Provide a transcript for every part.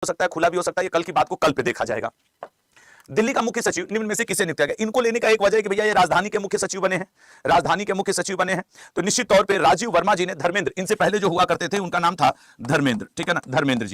हो सकता है, खुला भी हो सकता है, ये कल की बात को कल पे देखा जाएगा। दिल्ली का मुख्य सचिव निम्न में से किसे नियुक्त किया गया? इनको लेने का एक वजह है कि भैया ये राजधानी के मुख्य सचिव बने हैं, राजधानी के मुख्य सचिव बने हैं, तो निश्चित तौर पे राजीव वर्मा जी ने, धर्मेंद्र इनसे पहले जो हुआ करते थे उनका नाम था धर्मेंद्र, ठीक है ना, धर्मेंद्र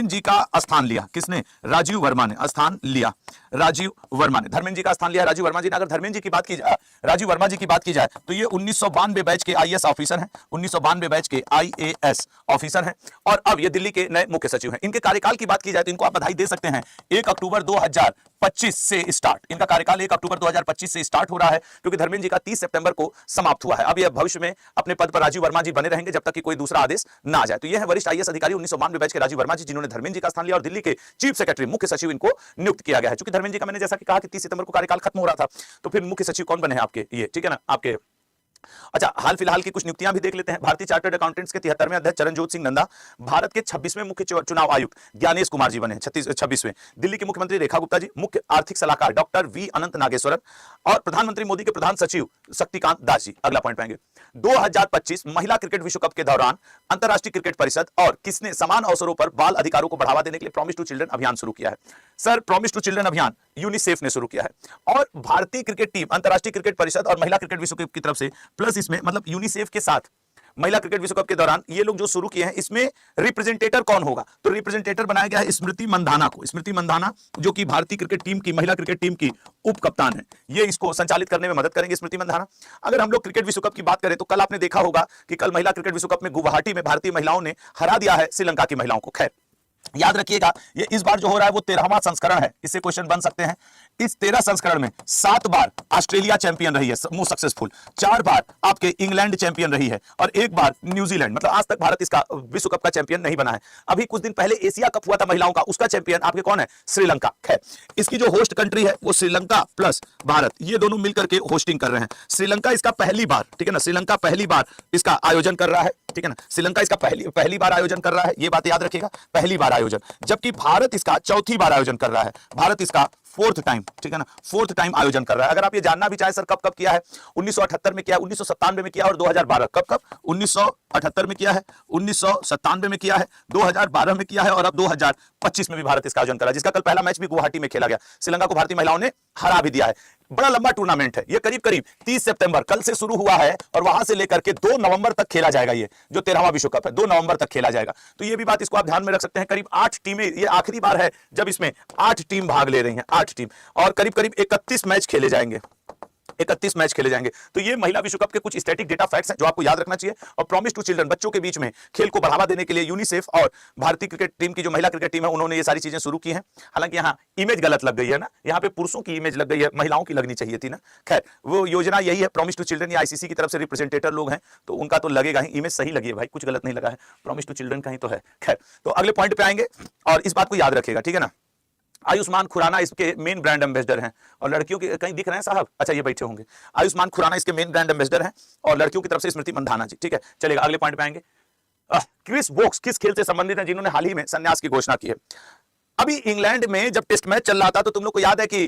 जी का स्थान लिया। किसने? राजीव वर्मा ने स्थान लिया, राजीव वर्मा ने धर्मेंद्र जी का स्थान लिया, राजीव वर्मा जी ने। अगर धर्मेंद्र जी की बात की जाए, राजीव वर्मा जी की बात की जाए तो ये 1992 बैच के आईएएस ऑफिसर हैं, 1992 बैच के आईएएस ऑफिसर हैं, और अब ये दिल्ली के नए मुख्य सचिव हैं। इनके कार्यकाल की बात की जाए तो इनको आप बधाई दे सकते हैं, 1 अक्टूबर 2025 से स्टार्ट, इनका कार्यकाल 1 अक्टूबर 2025 से स्टार्ट हो रहा है, क्योंकि धर्मेंद्र जी का 30 सितंबर को समाप्त हुआ है। अब ये भविष्य में अपने पद पर राजीव वर्मा जी बने रहेंगे जब तक कि कोई दूसरा आदेश ना आ जाए। तो ये है वरिष्ठ आईएएस अधिकारी 1992 बैच के राजीव वर्मा जी, जिन्होंने धर्मेंद्र जी का स्थान लिया और दिल्ली के चीफ सेक्रेटरी, मुख्य सचिव इनको नियुक्त किया गया है। क्योंकि धर्मेंद्र जी का मैंने जैसा कि कहा कि 30 सितंबर को कार्यकाल खत्म हो रहा था, तो फिर मुख्य सचिव कौन बने हैं आपके ये, ठीक है ना, आपके। अच्छा, हाल फिलहाल की कुछ नियुक्तियां भी देख लेते हैं। भारतीय चार्टर्ड अकाउंटेंट्स के 73वें अध्यक्ष चरणजोत सिंह नंदा, भारत के 26वें मुख्य चुनाव आयुक्त ज्ञानेश कुमार जी बने हैं 26वें। दिल्ली के मुख्यमंत्री रेखा गुप्ता जी, मुख्य आर्थिक सलाहकार डॉक्टर वी अनंत नागेश्वरन, और प्रधानमंत्री मोदी के प्रधान सचिव शक्तिकांत दास जी। अगला पॉइंट पाएंगे, 2025 महिला क्रिकेट विश्व कप के दौरान अंतरराष्ट्रीय क्रिकेट परिषद और किसने समान अवसरों पर बाल अधिकारों को बढ़ावा देने के लिए प्रॉमिस टू चिल्ड्रन अभियान शुरू किया है? सर, प्रॉमिस टू चिल्ड्रन अभियान यूनिसेफ ने शुरू किया है, और भारतीय क्रिकेट टीम अंतरराष्ट्रीय क्रिकेट परिषद और महिला क्रिकेट विश्व कप की तरफ से प्लस इसमें मतलब यूनिसेफ के साथ महिला क्रिकेट विश्व कप के दौरान ये लोग जो शुरू किए हैं, इसमें रिप्रेजेंटेटर कौन होगा? तो रिप्रेजेंटेटर बनाया गया है स्मृति मंधाना को। स्मृति मंधाना जो कि भारतीय क्रिकेट टीम की, महिला क्रिकेट टीम की उप कप्तान है, ये इसको संचालित करने में मदद करेंगे स्मृति मंधाना। अगर हम लोग क्रिकेट विश्व कप की बात करें तो कल आपने देखा होगा कि कल महिला क्रिकेट विश्व कप में गुवाहाटी में भारतीय महिलाओं ने हरा दिया है श्रीलंका की महिलाओं को। खैर, याद रखिएगा, ये इस बार जो हो रहा है वो 13वां संस्करण है, इससे क्वेश्चन बन सकते हैं। इस 13 संस्करण में 7 बार ऑस्ट्रेलिया चैंपियन रही है, मोस्ट सक्सेसफुल, 4 बार आपके इंग्लैंड चैंपियन रही है, और 1 बार न्यूजीलैंड। मतलब आज तक भारत इसका विश्व कप का चैंपियन नहीं बना है। अभी कुछ दिन पहले एशिया कप हुआ था महिलाओं का, उसका चैंपियन आपके कौन है? श्रीलंका। खैर, इसकी जो होस्ट कंट्री है वो श्रीलंका प्लस भारत, ये दोनों मिलकर के होस्टिंग कर रहे हैं। श्रीलंका इसका पहली बार, ठीक है ना, श्रीलंका पहली बार इसका आयोजन कर रहा है, ठीक है ना, श्रीलंका इसका पहली बार आयोजन कर रहा है, ये बात याद रखिएगा, पहली बार आयोजन। जबकि भारत इसका चौथी बार आयोजन कर रहा है, भारत इसका 4th टाइम, ठीक है ना, 4th टाइम आयोजन कर रहा है। अगर आप ये जानना भी चाहे सर कब कब किया है, 1978 में किया, 1997 में किया, और 2012। कब 1978 में किया है, 1997 में किया है, 2012 में किया है, और अब 2025 में भी भारत इसका आयोजन कर रहा है, जिसका कल पहला मैच भी गुवाहाटी में खेला गया। श्रीलंका को भारतीय महिलाओं ने हरा भी दिया है। बड़ा लंबा टूर्नामेंट है ये, करीब करीब 30 सितंबर कल से शुरू हुआ है, और वहां से लेकर के 2 नवंबर तक खेला जाएगा। ये जो 13वां विश्व कप है 2 नवंबर तक खेला जाएगा। तो ये भी बात इसको आप ध्यान में रख सकते हैं। करीब 8 टीमें, ये आखिरी बार है जब इसमें 8 टीम भाग ले रही हैं, 8 टीम, और करीब करीब 31 मैच खेले जाएंगे, 31 मैच खेले जाएंगे। तो ये महिला विश्व कप के कुछ स्टैटिक डेटा फैक्ट्स हैं जो आपको याद रखना चाहिए। और प्रॉमिस टू चिल्ड्रन, बच्चों के बीच में खेल को बढ़ावा देने के लिए यूनिसेफ और भारतीय क्रिकेट टीम की जो महिला क्रिकेट टीम है उन्होंने ये सारी चीजें शुरू की हैं। हालांकि यहाँ इमेज गलत लग गई है ना, यहाँ पे पुरुषों की इमेज लग गई है, महिलाओं की लगनी चाहिए थी ना। खैर, वो योजना यही है, प्रॉमिस टू चिल्ड्रन, या आईसीसी की तरफ से रिप्रेजेंटेटर लोग हैं तो उनका तो लगेगा ही, इमेज सही लगी है भाई, कुछ गलत नहीं लगा है, प्रॉमिस टू चिल्ड्रन का ही तो है। खैर, तो अगले पॉइंट पे आएंगे और इस बात को याद रखिएगा, ठीक है ना। आयुष्मान खुराना इसके मेन ब्रांड एम्बेसडर हैं, और लड़कियों के कहीं दिख रहे हैं साहब, अच्छा ये बैठे होंगे। आयुष्मान खुराना इसके मेन ब्रांड एम्बेसडर हैं, और लड़कियों की तरफ से स्मृति मंधाना जी, ठीक है। चलेगा, अगले पॉइंट पे आएंगे। क्रिस वोक्स किस खेल से संबंधित है जिन्होंने हाल ही में संन्यास की घोषणा की है? अभी इंग्लैंड में जब टेस्ट मैच चल रहा था तो तुम लोग को याद है कि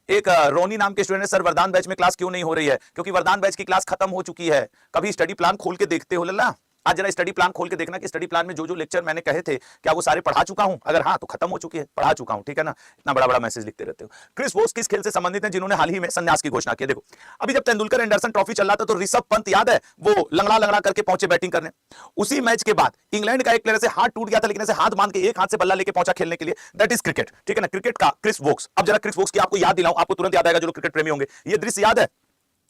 एक रोनी नाम के स्टूडेंट ने, सर वरदान बैच में क्लास क्यों नहीं हो रही है? क्योंकि वरदान बैच की क्लास खत्म हो चुकी है। कभी स्टडी प्लान खोल के देखते हो लल्ला? आज जरा स्टडी प्लान खोल के देखना कि स्टडी प्लान में जो जो लेक्चर मैंने कहे थे क्या वो सारे पढ़ा चुका हूं। अगर हाँ तो खत्म हो चुकी है, पढ़ा चुका हूं, ठीक है ना। इतना बड़ा बड़ा मैसेज लिखते रहते हो। क्रिस वोक्स किस खेल से संबंधित है जिन्होंने हाल ही में संन्यास की घोषणा की? देखो, अभी जब तेंदुलकर एंडरसन ट्रॉफी चल रहा था तो ऋषभ पंत याद है वो लंगड़ा लंगड़ा करके पहुंचे बैटिंग करने। उसी मैच के बाद इंग्लैंड का एक प्लेयर से हाथ टूट गया था, लेकिन ऐसे हाथ बांध के एक हाथ से बल्ला लेके पहुंचा खेलने के लिए। दैट इज क्रिकेट, ठीक है ना, क्रिकेट का क्रिस वोक्स। अब जरा क्रिस वोक्स की आपको याद दिलाऊं, आपको तुरंत याद आएगा जो लोग क्रिकेट प्रेमी होंगे। ये दृश्य याद है?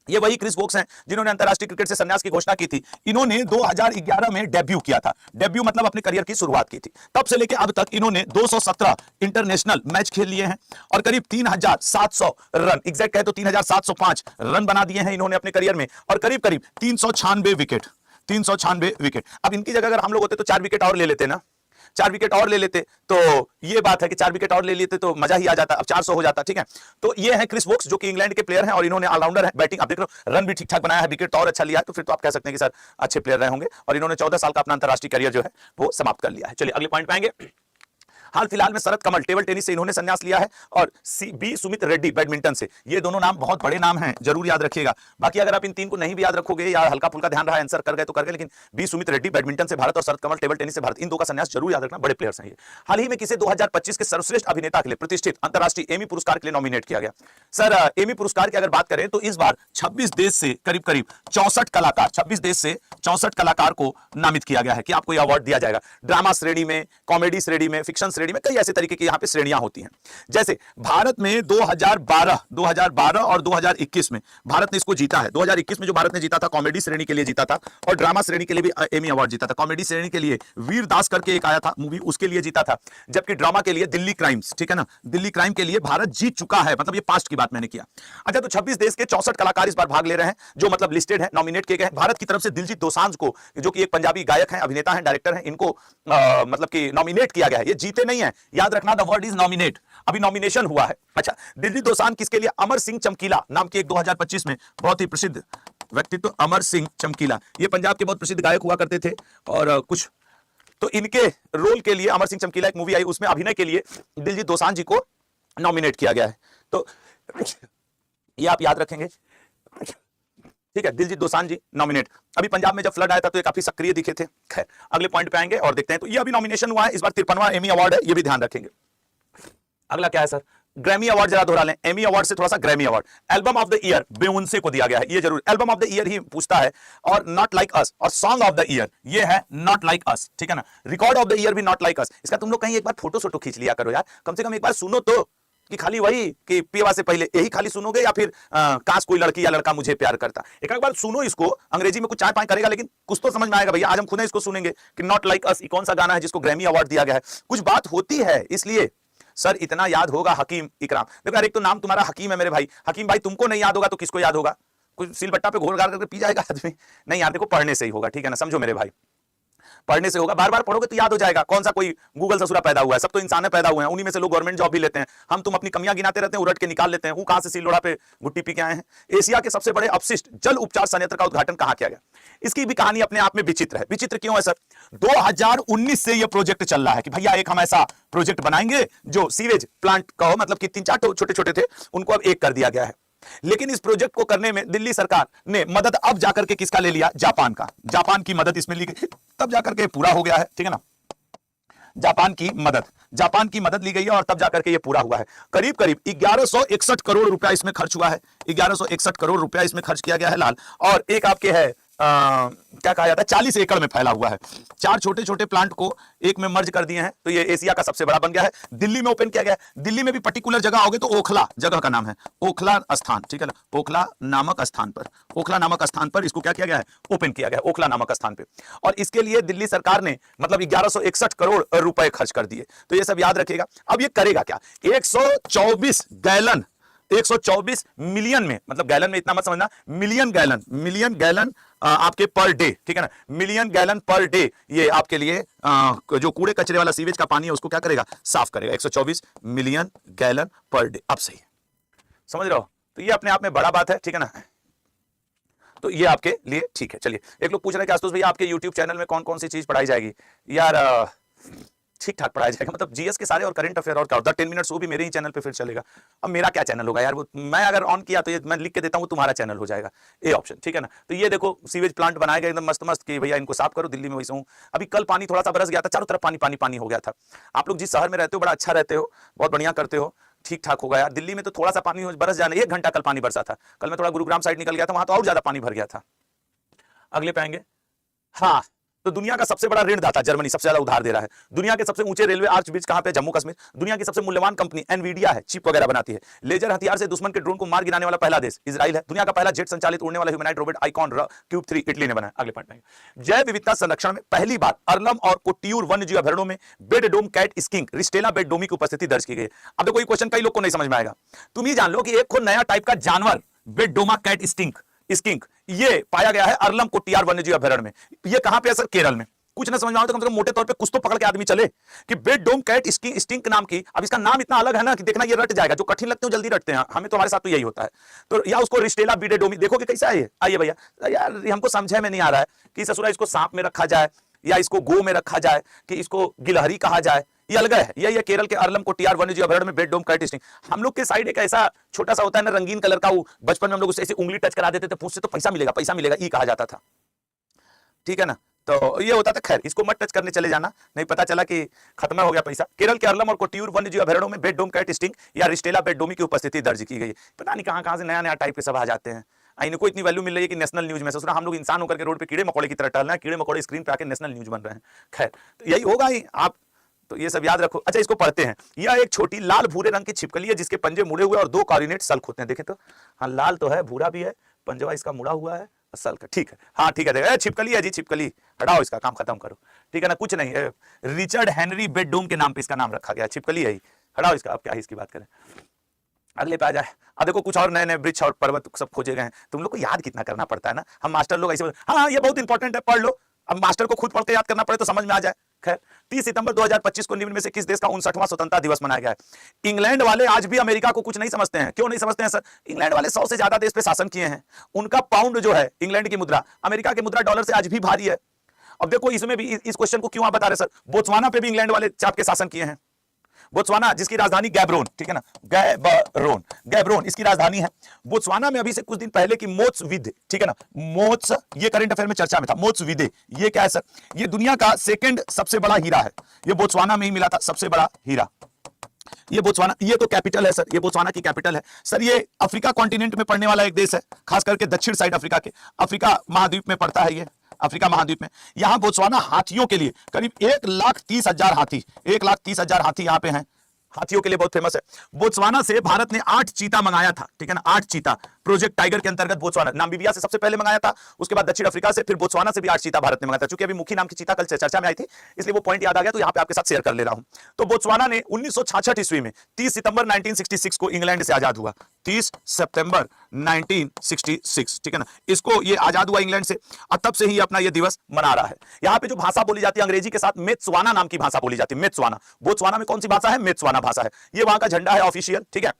ये वही क्रिस वोक्स हैं जिन्होंने अंतरराष्ट्रीय क्रिकेट से संन्यास की घोषणा की थी। इन्होंने 2011 में डेब्यू किया था, डेब्यू मतलब अपने करियर की शुरुआत की थी। तब से लेकर अब तक इन्होंने 217 इंटरनेशनल मैच खेल लिए हैं और करीब 3700 रन, एग्जैक्ट कहे तो 3705 रन बना दिए हैं इन्होंने अपने करियर में, और करीब करीब 396 विकेट, 396 विकेट। अब इनकी जगह अगर हम लोग होते तो 4 विकेट और ले लेते ना, 4 विकेट और ले लेते तो ये बात है कि 4 विकेट और ले लेते तो मजा ही आ जाता, अब 400 हो जाता, ठीक है। तो ये है क्रिस वोक्स जो कि इंग्लैंड के प्लेयर हैं और इन्होंने ऑलराउंडर है, बैटिंग आप देख रहे हो, रन भी ठीक ठाक बनाया है, विकेट तो और अच्छा लिया है, तो फिर तो आप कह सकते हैं कि सर अच्छे प्लेयर रहे होंगे। और इन्होंने 14 साल का अपना अंतरराष्ट्रीय करियर जो है वो समाप्त कर लिया है। चलिए अगले पॉइंट पे आएंगे। हाल फिलहाल में शरद कमल टेबल टेनिस से इन्होंने संन्यास लिया है, और बी सुमित रेड्डी बैडमिंटन से। ये दोनों नाम बहुत बड़े नाम हैं, जरूर याद रखिएगा। बाकी अगर आप इन तीन को नहीं भी याद रखोगे या हल्का फुल्का ध्यान रहा, आंसर कर गए तो कर गए, लेकिन बी सुमित रेड्डी बैडमिंटन से भारत और शरद कमल टेबल टेनिस से भारत, इन दो का संन्यास जरूर याद रखना, बड़े प्लेयर्स हैं ये। हाल ही में किसे 2025 के सर्वश्रेष्ठ अभिनेता के लिए प्रतिष्ठित अंतर्राष्ट्रीय एमी पुरस्कार के लिए नॉमिनेट किया गया? सर एमी पुरस्कार की अगर बात करें तो इस बार 26 देश से करीब 64 कलाकार, 26 देश से 64 कलाकार को नामित किया गया है कि आपको यह अवार्ड दिया जाएगा। ड्रामा श्रेणी में, कॉमेडी श्रेणी में, फिक्शन श्रेणी में, कई ऐसे तरीके की यहां पे श्रेणियां होती हैं। जैसे भारत में 2012 और 2021 में भारत ने इसको जीता है। 2021 में जो भारत ने जीता था कॉमेडी श्रेणी के लिए जीता था, और ड्रामा श्रेणी के लिए भी एमी अवार्ड जीता था। कॉमेडी श्रेणी के लिए वीर दास करके एक आया था मूवी, उसके लिए जीता था, जबकि ड्रामा के लिए दिल्ली क्राइम्स, ठीक है ना, दिल्ली क्राइम के लिए भारत जीत चुका है। मतलब ये पास्ट की बात मैंने किया। अच्छा, तो 26 देश के 64 कलाकार इस बार भाग ले रहे हैं, जो मतलब लिस्टेड है, नॉमिनेट किए गए हैं। भारत की तरफ से दिलजीत दोसांझ को, जो कि एक पंजाबी गायक हैं, अभिनेता हैं, डायरेक्टर हैं, इनको मतलब कि नॉमिनेट किया गया है। ये जीते नहीं है, याद रखना, द वर्ड इज नॉमिनेट, अभी नॉमिनेशन हुआ है। अच्छा, दिलजीत दोसांझ किसके लिए? अमर सिंह चमकीला नाम के एक 2025 में बहुत ही प्रसिद्ध व्यक्तित्व, अमर सिंह चमकीला, ये पंजाब के बहुत प्रसिद्ध गायक हुआ करते थे, और कुछ तो इनके रोल के लिए अमर सिंह चमकीला एक मूवी आई, उसमें अभिनय के लिए दिलजीत दोसांझ जी को नॉमिनेट किया गया है। तो ये आप याद रखेंगे, ठीक है, दिलजीत दोसांझ जी नॉमिनेट। अभी पंजाब में जब फ्लड आया था तो ये काफी सक्रिय दिखे थे। खैर, अगले पॉइंट पे आएंगे और देखते हैं। तो ये अभी नॉमिनेशन हुआ है, इस बार 53वां एमी अवार्ड है, ये भी ध्यान रखेंगे। अगला क्या है सर? ग्रैमी अवार्ड जरा दोहरा लें, एमी अवार्ड से थोड़ा सा Grammy award. Album of the year बेयोंसे को दिया गया है, ये जरूर एल्बम ऑफ द ईयर ही पूछता है, और नॉट लाइक अस, और सॉन्ग ऑफ द ईयर ये है नॉट लाइक अस, ठीक है ना। रिकॉर्ड ऑफ द ईयर भी नॉट लाइक अस। इसका तुम लोग कहीं एक बार फोटो सोटो खींच लिया करो यार, कम से कम एक बार सुनो तो, कि खाली वही कि पीवा से पहले यही खाली सुनोगे, या फिर काश कोई लड़की या लड़का मुझे प्यार करता। एक बार सुनो इसको, अंग्रेजी में कुछ चाय पाए करेगा, लेकिन कुछ तो समझ में आएगा भैया। आज हम खुद इसको सुनेंगे कि नॉट लाइक अस कौन सा गाना है जिसको ग्रैमी अवार्ड दिया गया है। कुछ बात होती है, इसलिए सर इतना याद होगा, हकीम इकराम। देखो यार, एक तो नाम तुम्हारा हकीम है मेरे भाई, हकीम भाई तुमको नहीं याद होगा तो किसको याद होगा? कुछ सिलबट्टा पे घोल घाल करके पी जाएगा आदमी? नहीं यार, देखो पढ़ने से ही होगा, ठीक है ना, समझो मेरे भाई, पढ़ने से होगा। बार बार पढ़ोगे तो याद हो जाएगा। कौन सा कोई गूगल ससुरा पैदा हुआ है? सब तो इंसान पैदा हुए हैं, उन्हीं में से लोग गवर्नमेंट जॉब भी लेते हैं। हम तुम अपनी कमियां गिनाते रहते हैं, उलट के निकाल लेते हैं। वो कहां से सिलोड़ा पे गुट्टी पी के आए हैं। एशिया के सबसे बड़े अपशिष्ट जल उपचार संयंत्र का उद्घाटन कहां किया गया? इसकी भी कहानी अपने आप में विचित्र है। विचित्र क्यों है सर? 2019 से यह प्रोजेक्ट चल रहा है कि भैया एक हम ऐसा प्रोजेक्ट बनाएंगे जो सीवेज प्लांट का हो, मतलब कि 3-4 छोटे छोटे थे, उनको अब एक कर दिया गया है। लेकिन इस प्रोजेक्ट को करने में दिल्ली सरकार ने मदद अब जाकर के किसका ले लिया? जापान का। जापान की मदद इसमें ली गई, तब जाकर के पूरा हो गया है, ठीक है ना। जापान की मदद ली गई है, और तब जाकर के ये पूरा हुआ है। करीब करीब 1161 करोड़ रुपया इसमें खर्च हुआ है। 1161 करोड़ रुपया इसमें खर्च किया गया है लाल। और एक आपके है क्या कहा जाता है, 40 एकड़ में फैला हुआ है। 4 छोटे छोटे प्लांट को एक में मर्ज कर दिए हैं, तो ये एशिया का सबसे बड़ा बन गया है। दिल्ली में ओपन किया गया है। दिल्ली में भी पर्टिकुलर जगह आओगे तो ओखला जगह का नाम है, ओखला स्थान, ठीक है ना, ओखला नामक स्थान पर इसको क्या किया गया है? ओपन किया गया है, ओखला नामक स्थान पे। और इसके लिए दिल्ली सरकार ने मतलब 1161 करोड़ रुपए खर्च कर दिए। तो ये सब याद रखिएगा। अब ये करेगा क्या? 124 गैलन, 124 मिलियन में, मतलब गैलन में इतना मत समझना, मिलियन गैलन आपके पर डे, ठीक है ना, मिलियन गैलन पर डे ये आपके लिए जो कूड़े कचरे वाला सीवेज का पानी है उसको क्या करेगा? साफ करेगा। 124 मिलियन गैलन पर डे। अब सही समझ रहे हो? तो ये अपने आप में बड़ा बात है, ठीक है ना। तो ये आपके लिए ठीक है। चलिए, एक लोग पूछ रहे हैं कि आशुतोष भैया आपके YouTube चैनल में कौन कौन सी चीज पढ़ाई जाएगी? यार ठीक ठाक पढ़ाया जाएगा, मतलब जीएस के सारे और करंट अफेयर और 10 मिनट्स वो भी मेरे ही चैनल पे फिर चलेगा। अब मेरा क्या चैनल होगा यार, वो मैं अगर ऑन किया तो ये मैं लिख के देता हूँ, तुम्हारा चैनल हो जाएगा ये ऑप्शन, ठीक है ना। तो ये देखो सीवेज प्लांट बनाए गए एकदम मस्त मस्त कि भैया इनको साफ करो। दिल्ली में वैसे हूँ, अभी कल पानी थोड़ा सा बरस गया था, चारों तरफ पानी पानी पानी हो गया था। आप लोग जिस शहर में रहते हो बड़ा अच्छा रहते हो, बहुत बढ़िया करते हो, ठीक ठाक होगा यार। दिल्ली में तो थोड़ा सा पानी बरस जाना, 1 घंटा कल पानी बरसा था। कल मैं थोड़ा गुरुग्राम साइड निकल गया था, वहां तो और ज्यादा पानी भर गया था। अगले पे आएंगे। हाँ, तो दुनिया का सबसे बड़ा ऋणदाता जर्मनी सबसे ज्यादा उधार दे रहा है। दुनिया के सबसे ऊंचे रेलवे आर्च ब्रिज कहां पे? जम्मू कश्मीर। दुनिया की सबसे मूल्यवान कंपनी एनवीडिया है, चिप वगैरह बनाती है। लेजर हथियार से दुश्मन के ड्रोन को मार गिराने वाला पहला देश इजराइल है। दुनिया का पहला जेट संचालित उड़ने वाला humanoid robot icon cube 3 Italy ने बनाया। अगले पॉइंट में जैव विविधता संरक्षण में पहली बार अरलम और कोट्टियूर वन्यजीव अभयारण्यों में बेड डोम कैट स्किंक रिस्टेला बेड डोमी की उपस्थिति दर्ज की गई। अब देखो, कोई क्वेश्चन कई लोग को नहीं समझ में आएगा। तुम ही जान लो कि एक को नया टाइप का जानवर बेड डोमा कैट स्किंक ये पाया गया है अरलम कोट्टियार वन्यजीव अभयारण्य में। ये कहां पे है सर? केरल में। कुछ ना समझ में आओ तो कम से कम मोटे तौर पे कुछ तो पकड़ के आदमी चले कि बेड डोम कैट स्टिंक नाम की। अब इसका नाम इतना अलग है ना कि देखना ये रट जाएगा। जो कठिन लगते हो जल्दी रटते हैं, हमें तो हमारे साथ तो यही होता है। तो या उसको रिस्टेला बीडे डोमी, देखोगे कैसा है ये। आइए भैया, यार हमको समझे में नहीं आ रहा है कि ससुरा इसको सांप में रखा जाए, या इसको गो में रखा जाए, कि इसको गिलहरी कहा जाए, ये अलग है। ये केरल के अरलम कोट्टियार वन्यजीव अभयारण्य में बेड डोम काइट टेस्टिंग। हम लोग के साइड एक ऐसा छोटा सा होता है ना रंगीन कलर का, वो बचपन में हम लोग उससे ऐसे उंगली टच करा देते थे, पूछते तो पैसा मिलेगा पैसा मिलेगा, ई कहा जाता था, ठीक है ना। तो ये होता था। खैर इसको मत टच करने चले जाना, नहीं पता चला कि खत्म हो गया पैसा। केरल के अरलम और कोट्टियूर वन्यजीव अभयारण्यों में बेड डोम काइट टेस्टिंग या रिस्टेला बेड डोमी की उपस्थिति दर्ज की गई। पता नहीं कहां से नया नया टाइप के सब आ जाते हैं। इनको इतनी वैल्यू मिल रही है कि नेशनल न्यूज में। सोचना हम लोग इंसान होकर के रोड पे कीड़े मकोड़े की तरह टहल रहे हैं, कीड़े मकोड़े स्क्रीन पे आके नेशनल न्यूज बन रहे हैं। खैर तो यही होगा ही, आप तो ये सब याद रखो। अच्छा इसको पढ़ते हैं। यह एक छोटी लाल भूरे रंग की छिपकली है जिसके पंजे मुड़े हुए और 2 कोऑर्डिनेट सल्क होते हैं। देखे तो हाँ, लाल तो है, भूरा भी है, पंजवा इसका मुड़ा हुआ है, सल्क, ठीक है। हाँ ठीक है, देखा छिपकली है जी, छिपकली, हटाओ इसका, काम खत्म करो, ठीक है ना। कुछ नहीं है, रिचर्ड हेनरी बेड डोम के नाम पे इसका नाम रखा गया, छिपकली है ही, हटाओ इसका। अब क्या है इसकी बात करें, अगले पे आ जाए। अब देखो कुछ और नए नए वृक्ष और पर्वत सब खोजे गए हैं। तुम लोग को याद कितना करना पड़ता है ना, हम मास्टर लोग ऐसे हाँ ये बहुत इंपॉर्टेंट है पढ़ लो। अब मास्टर को खुद पढ़ के याद करना पड़े तो समझ में आ जाए। खैर 30 सितंबर 2025 को निम्न में से किस देश का 59वां स्वतंत्रता दिवस मनाया गया है। इंग्लैंड वाले आज भी अमेरिका को कुछ नहीं समझते हैं। क्यों नहीं समझते हैं सर? इंग्लैंड वाले 100 से ज्यादा देश पे शासन किए हैं। उनका पाउंड जो है इंग्लैंड की मुद्रा अमेरिका की मुद्रा डॉलर से आज भी भारी है। अब देखो इसमें भी इस क्वेश्चन को क्यों आप बता रहे सर, बोत्सवाना पे भी इंग्लैंड वाले चाप के शासन किए हैं। बोत्सवाना जिसकी राजधानी गैबरोन, ठीक है ना, गैबरोन, गैबरोन इसकी राजधानी है। बोत्सवाना में अभी से कुछ दिन पहले की मोत्सविदे, ठीक है ना, मोत्स, ये करंट अफेयर में चर्चा में था। मोत्सविदे ये क्या है सर? ये दुनिया का सेकंड सबसे बड़ा हीरा है। ये बोत्सवाना में ही मिला था सबसे बड़ा हीरा। ये बोत्सवाना, ये तो कैपिटल है सर, ये बोत्सवाना की कैपिटल है सर। ये अफ्रीका कॉन्टिनेंट में पड़ने वाला एक देश है, खास करके दक्षिण साइड अफ्रीका के, अफ्रीका महाद्वीप में पड़ता है ये, अफ्रीका महाद्वीप में। यहां बोत्सवाना हाथियों के लिए करीब 1,30,000 हाथी, 1,30,000 हाथी यहां पे हैं, हाथियों के लिए बहुत फेमस है। बोत्सवाना से भारत ने 8 चीता मंगाया था, ठीक है ना, 8 चीता प्रोजेक्ट टाइगर के अंतर्गत। बोत्सवाना, नामीबिया से सबसे पहले मंगाया था, उसके बाद दक्षिण अफ्रीका से, फिर बोत्सवाना से भी 8 चीता भारत ने मंगाया था। चूंकि अभी मुखी नाम की चीता कल से चर्चा में आई थी, इसलिए वो पॉइंट याद आ गया, तो यहां पे आपके साथ शेयर कर ले रहा हूं। तो बोत्सवाना ने 1966 ईस्वी में 30 सितंबर 1966 को इंग्लैंड से आजाद हुआ। 30 सितंबर 1966, ठीक है ना, इसको ये आजाद हुआ इंग्लैंड से, और तब से ही अपना ये दिवस मना रहा है। यहाँ पे जो भाषा बोली जाती है अंग्रेजी के साथ मेत्सवाना नाम की भाषा बोली जाती है। मेत्सवाना, बोत्सवाना में कौन सी भाषा है? मेत्सवाना भाषा है। ये वहां का झंडा है ऑफिशियल, ठीक है।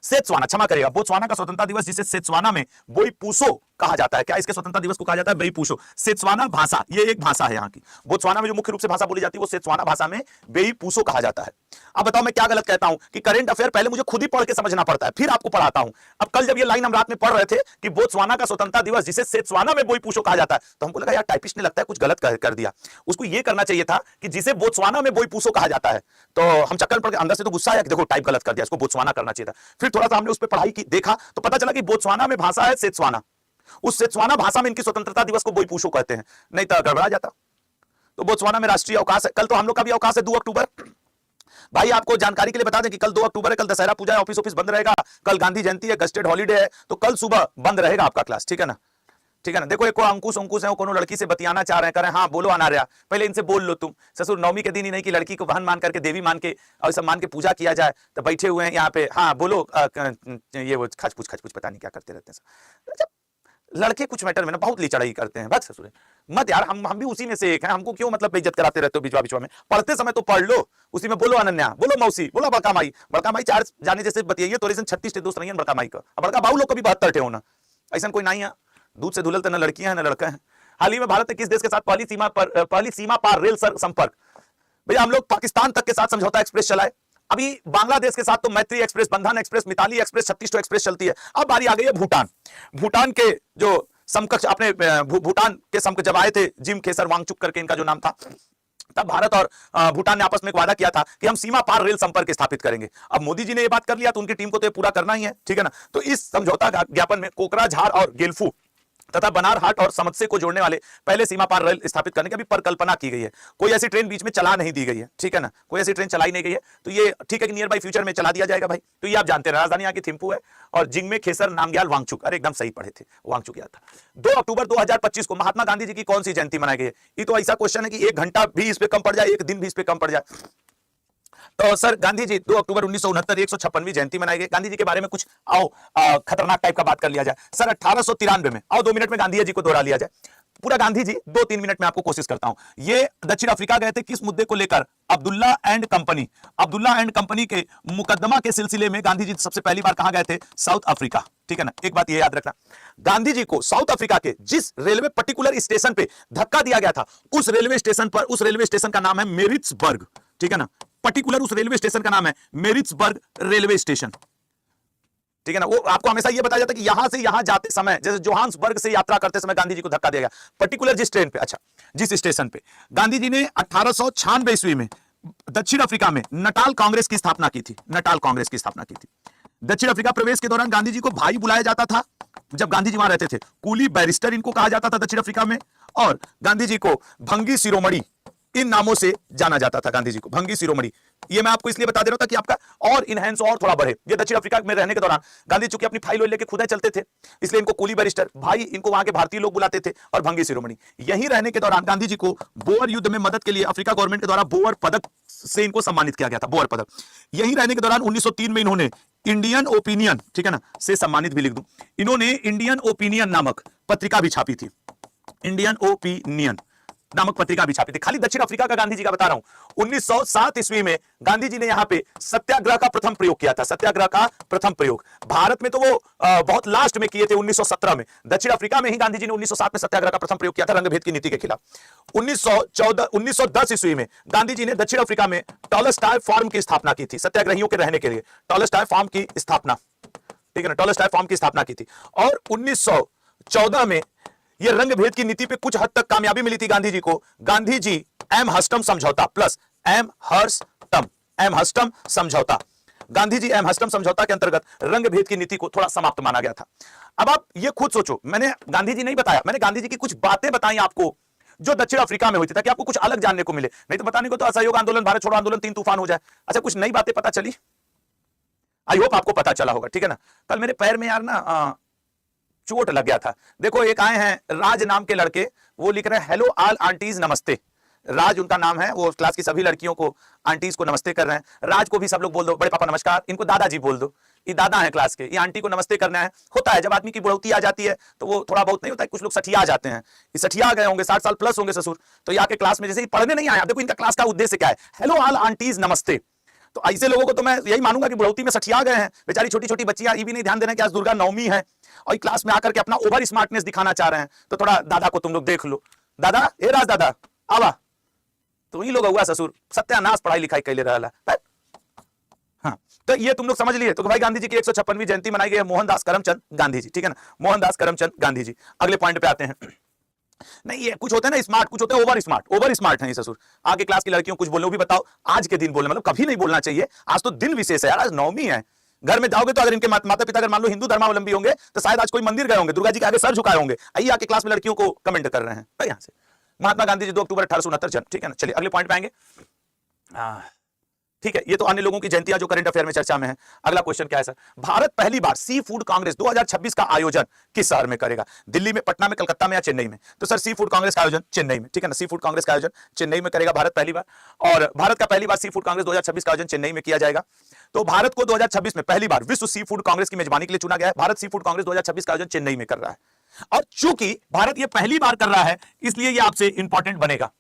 सेत्सवाना, क्षमा करिएगा, बोत्सवाना का स्वतंत्रता दिवस जिसे सेत्सवाना में बोईपुसो कहा जाता है। क्या इसके स्वतंत्रता दिवस को कहा जाता है? बोईपुसो। सेत्सवाना भाषा, ये एक भाषा है यहाँ की। बोत्सवाना में जो मुख्य रूप से भाषा बोली जाती है वो सेत्सवाना भाषा में बोईपुसो कहा जाता है। अब बताओ मैं क्या गलत कहता हूं कि करंट अफेयर पहले मुझे खुद ही पढ़ के समझना पड़ता है, फिर आपको पढ़ाता हूं। अब कल जब ये लाइन हम रात में पढ़ रहे थे कि बोत्सवाना का स्वतंत्रता दिवस जिसे सेत्सवाना में बोईपुसो कहा जाता है, तो हमको लगा यार टाइपिस्ट ने लगता है कुछ गलत कर दिया। उसको ये करना चाहिए था कि जिसे बोत्सवाना में बोईपुसो कहा जाता है। तो हम चक्कर पड़ के अंदर से तो गुस्सा आया कि देखो टाइप गलत कर दिया, इसको बोत्सवाना करना चाहिए था। फिर थोड़ा सा हमने उस पर पढ़ाई की, देखा तो पता चला कि बोत्सवाना में भाषा है सेत्सवाना, उस सेत्सवाना भाषा में इनकी स्वतंत्रता दिवस को बोईपुसो कहते हैं, नहीं तो गड़बड़ा जाता। तो बोत्सवाना में राष्ट्रीय अवकाश है। कल तो हम लोग का भी अवकाश है 2 अक्टूबर। भाई आपको जानकारी के लिए बता दें कि कल 2 अक्टूबर है, कल दशहरा पूजा है, ऑफिस बंद रहेगा। कल गांधी जयंती है, गस्टेड हॉलीडे है, तो कल सुबह बंद रहेगा आपका क्लास, ठीक है ना, ठीक है ना। देखो एक अंकुश है, वो कोनो लड़की से बतियाना चाह रहे हैं, कह रहे हैं हाँ बोलो अनार्या, पहले इनसे बोल लो तुम। ससुर नवमी के दिन ही नहीं कि लड़की को बहन मान करके, देवी मान के और सब मान के पूजा किया जाए, तो बैठे हुए हैं यहाँ पे, हाँ बोलो ये वो खच पता नहीं क्या करते रहते हैं। लड़के कुछ मैटर में ना बहुत लीचड़ाई करते हैं, बस ससुर मत यार, हम भी उसी में से एक हैं। हमको क्यों मतलब बेइज्जत कराते रहते हो बीच में? पढ़ते समय तो पढ़ लो, उसी में बोलो अनन्या, बोलो मौसी, बोलो बड़का माई। बड़का माई 4 जाने जैसे बतियाइए तो 36 दोस्त नहीं है बड़का माई का, बड़का बाबू लोग को भी 72 ठे होना, ऐसा कोई नहीं है। दूध से धुलल तो न लड़कियां हैं न लड़का है। हाल ही में भारत ने किस देश के साथ पहली सीमा पार रेल संपर्क? भैया हम लोग पाकिस्तान तक के साथ समझौता एक्सप्रेस चलाए। अभी बांग्लादेश के साथ तो मैत्री एक्सप्रेस, बंधन एक्सप्रेस, मिताली एक्सप्रेस, 36 एक्सप्रेस चलती है। अब बारी आ गई है भूटान। भूटान के जो समकक्ष अपने भूटान के समकक्ष जब आए थे जिम खेसर वांगचुक करके इनका जो नाम था, तब भारत और भूटान ने आपस में एक वादा किया था कि हम सीमा पार रेल संपर्क स्थापित करेंगे। अब मोदी जी ने ये बात कर लिया तो उनकी टीम को तो ये पूरा करना ही है, ठीक है ना। तो इस समझौता ज्ञापन में कोकराझार और गेल्फू तथा बनारहाट और समत्से को जोड़ने वाले पहले सीमा पार रेल स्थापित करने की अभी परिकल्पना की गई है। कोई ऐसी ट्रेन बीच में चला नहीं दी गई है, ठीक है ना, कोई ऐसी ट्रेन चलाई नहीं गई है। तो ये ठीक है कि नियर बाई फ्यूचर में चला दिया जाएगा भाई। तो ये आप जानते हैं राजधानी यहाँ की थिम्पू है और जिंगमे खेसर नामग्याल वांगचुक, अरे एकदम सही पढ़े थे, वांगचुक याद था। 2 अक्टूबर 2025 को महात्मा गांधी जी की कौन सी जयंती मनाई गई है? ये तो ऐसा क्वेश्चन है कि 1 घंटा भी इस पे कम पड़ जाए, 1 दिन भी इस पे कम पड़ जाए। तो सर गांधी जी 2 अक्टूबर 1969 156वीं जयंती मनाई गई। गांधी जी के बारे में कुछ आओ खतरनाक टाइप का बात कर लिया जाए। सर 1893 में, आओ 2 मिनट में गांधी जी को दोहरा लिया जाए पूरा। गांधी जी 2-3 मिनट में आपको कोशिश करता हूं। ये दक्षिण अफ्रीका गए थे किस मुद्दे को लेकर? अब्दुल्ला एंड कंपनी के मुकदमा के सिलसिले में गांधी जी सबसे पहली बार कहां गए थे? साउथ अफ्रीका, ठीक है ना। एक बात ये याद रखना, गांधी जी को साउथ अफ्रीका के जिस रेलवे पर्टिकुलर स्टेशन पे धक्का दिया गया था, उस रेलवे स्टेशन का नाम है मेरिट्सबर्ग। ठीक है ना। पर्टिकुलर उस रेलवे स्टेशन का नाम है मेरिट्सबर्ग रेलवे स्टेशन, ठीक है ना। वो आपको हमेशा ये बताया जाता है कि यहां से यहां जाते समय, जैसे जोहान्सबर्ग से यात्रा करते समय गांधी जी को धक्का दिया गया, पर्टिकुलर जिस ट्रेन पे, अच्छा जिस स्टेशन पे। गांधी जी ने 1896 ईस्वी में दक्षिण अफ्रीका में नटाल कांग्रेस की स्थापना की थी, नटाल कांग्रेस की स्थापना की थी। दक्षिण अफ्रीका प्रवेश के दौरान गांधी जी को भाई बुलाया जाता था, जब गांधी जी वहां रहते थे। कूली बैरिस्टर इनको कहा जाता था दक्षिण अफ्रीका में, और गांधी जी को भंगी शिरोमणि इन नामों से जाना जाता था। गांधी जी को भंगी शिरोमणि, ये मैं आपको इसलिए बता दे रहा था कि आपका और इनहेंस और थोड़ा बढ़े। ये दक्षिण अफ्रीका में रहने के दौरान गांधी चूंकि अपनी फाइल लेके खुद चलते थे, इसलिए इनको कूली बैरिस्टर भाई, इनको वहां के भारतीय लोग बुलाते थे, और भंगी शिरोमणि। यहीं रहने के दौरान गांधी जी को बोअर युद्ध में मदद के लिए अफ्रीका गवर्नमेंट के द्वारा बोअर पदक से इनको सम्मानित किया गया था, बोअर पदक। यहीं रहने के दौरान 1903 में इन्होंने इंडियन ओपिनियन, ठीक है ना, से सम्मानित भी लिख दूं, इन्होंने इंडियन ओपिनियन नामक पत्रिका भी छापी थी, इंडियन ओपिनियन नामक पत्रिका भी छापी थी। खाली दक्षिण अफ्रीका का गांधी जी का बता रहा हूं। 1907 ईस्वी में गांधी जी ने यहां पे सत्याग्रह का प्रथम प्रयोग किया था, सत्याग्रह का प्रथम प्रयोग। भारत में तो वो बहुत लास्ट में किए थे 1917 में। दक्षिण अफ्रीका में ही गांधी जी ने 1907 में सत्याग्रह का प्रथम प्रयोग किया था, रंगभेद की नीति के खिलाफ। 1910 ईस्वी में गांधी जी ने दक्षिण अफ्रीका में टॉलस्टॉय फार्म की स्थापना की थी, सत्याग्रहियों के रहने के लिए टॉलस्टॉय फार्म की स्थापना, ठीक है ना, टॉलस्टॉय फार्म की स्थापना की थी। और 1914 में ये रंगभेद की नीति पे कुछ हद तक कामयाबी मिली थी गांधी जी को। गांधी जी एम हस्टम समझौता प्लस एम हस्टम समझौता, गांधी जी एम हस्टम समझौता के अंतर्गत रंगभेद की नीति को थोड़ा समाप्त माना गया था। अब आप ये खुद सोचो, मैंने गांधी जी नहीं बताया, मैंने गांधी जी की कुछ बातें बताई आपको जो दक्षिण अफ्रीका में हुई थी, ताकि आपको कुछ अलग जानने को मिले। नहीं तो बताने को तो असहयोग आंदोलन, भारत छोड़ो आंदोलन, 3 तूफान हो जाए। अच्छा, कुछ नई बातें पता चली, आई होप आपको पता चला होगा, ठीक है ना। कल मेरे पैर में यार ना चोट लग गया था। देखो, एक आए हैं राज नाम के लड़के, वो लिख रहे हैं हेलो ऑल आंटीज नमस्ते। राज उनका नाम है, वो क्लास की सभी लड़कियों को, आंटीज को नमस्ते कर रहे हैं। राज को भी सब लोग बोल दो, बड़े पापा नमस्कार, इनको दादाजी बोल दो, ये दादा है क्लास के, ये आंटी को नमस्ते करना है। होता है जब आदमी की बुढ़ौती आ जाती है तो वो थोड़ा बहुत नहीं होता है, कुछ लोग सठिया जाते हैं, ये सठिया गए होंगे, 60 साल प्लस होंगे ससुर, तो ये आके क्लास में जैसे पढ़ने नहीं आया। देखो इनका क्लास का उद्देश्य क्या है, हेलो ऑल आंटीज नमस्ते। तो ऐसे लोगों को तो मैं यही मानूंगा कि बुढ़ौती में सठिया गए हैं, बेचारी छोटी छोटी बच्चियां, ये भी नहीं ध्यान देना कि आज दुर्गा नवमी है, और क्लास में आकर के अपना ओवर स्मार्टनेस दिखाना चाह रहे हैं। तो थोड़ा दादा को तुम लोग देख लो, दादा ए राज दादा आवा, तो वही लोग हुआ ससुर, सत्यानाश पढ़ाई लिखाई कैले रहा। हाँ, तो ये तुम लोग समझ लिए। तो भाई गांधी जी की 156वीं जयंती मनाई गई है, मोहनदास करमचंद गांधी जी, ठीक है ना, मोहनदास करमचंद गांधी जी। अगले पॉइंट पे आते हैं। नहीं, ये कुछ होते हैं ना स्मार्ट, कुछ होते हैं ओवर स्मार्ट है ये ससुर। आगे क्लास की लड़कियों कुछ बोलो भी बताओ, आज के दिन बोलना, मतलब कभी नहीं बोलना चाहिए, आज तो दिन विशेष है यार, आज नवमी है। घर में जाओगे तो अगर इनके माता पिता अगर मान लो हिंदू धर्मावलंबी होंगे तो शायद आज कोई मंदिर गए होंगे, दुर्गा जी के आगे सर झुकाए होंगे। आइए आके क्लास में लड़कियों को कमेंट कर रहे हैं यहां से। महात्मा गांधी जी 2 अक्टूबर 1869 जन्म, ठीक है ना। चलिए अगले पॉइंट पे आएंगे। ठीक है, ये तो अन्य लोगों की जयंतियां जो करंट अफेयर में चर्चा में है। अगला क्वेश्चन क्या है सर, भारत पहली बार सी फूड कांग्रेस 2026 का आयोजन किस शहर में करेगा, दिल्ली में, पटना में, कलकत्ता में या चेन्नई में? तो सर सी फूड कांग्रेस का आयोजन चेन्नई में, ठीक है ना, सी फूड कांग्रेस का आयोजन चेन्नई में करेगा भारत पहली बार। और भारत का पहली बार सी फूड कांग्रेस 2026 का आयोजन चेन्नई में किया जाएगा। तो भारत को 2026 में पहली बार विश्व सी फूड कांग्रेस की मेजबानी के लिए चुना गया है। भारत सी फूड कांग्रेस 2026 का आयोजन चेन्नई में कर रहा है, और चूंकि भारत ये पहली बार कर रहा है इसलिए ये आपसे इंपॉर्टेंट बनेगा।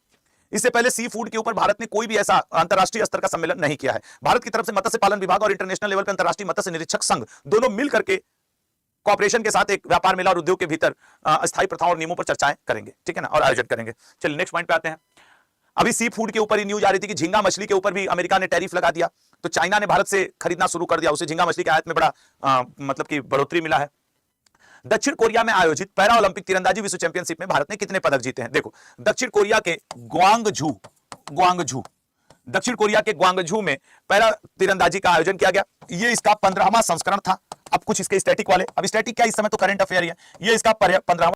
इससे पहले सी फूड के ऊपर भारत ने कोई भी ऐसा अंतरराष्ट्रीय स्तर का सम्मेलन नहीं किया है। भारत की तरफ से मत्स्य पालन विभाग और इंटरनेशनल लेवल पर अंतरराष्ट्रीय मत्स्य निरीक्षक संघ दोनों मिल करके कॉर्पोरेशन के साथ एक व्यापार मेला और उद्योग के भीतर अस्थायी प्रथाओं और नियमों पर चर्चाएं करेंगे, ठीक है ना, और आयोजन करेंगे। चलिए नेक्स्ट पॉइंट पे आते हैं। अभी सी फूड के ऊपर ही न्यूज आ रही थी कि झींगा मछली के ऊपर भी अमेरिका ने टैरिफ लगा दिया, तो चाइना ने भारत से खरीदना शुरू कर दिया, उसे झींगा मछली के आयात में बड़ा मतलब कि बढ़ोतरी मिला है। दक्षिण कोरिया में आयोजित पैरा ओलंपिक तीरंदाजी विश्व चैंपियनशिप में भारत ने कितने पदक जीते हैं? देखो, दक्षिण कोरिया के ग्वांगझू दक्षिण कोरिया के ग्वांगझू में पैरा तीरंदाजी का आयोजन किया गया। ये इसका 15वां संस्करण था। अब कुछ इसके स्टैटिक वाले, अब स्टैटिक क्या, इस समय तो करंट अफेयर ही है, ये इसका 15वां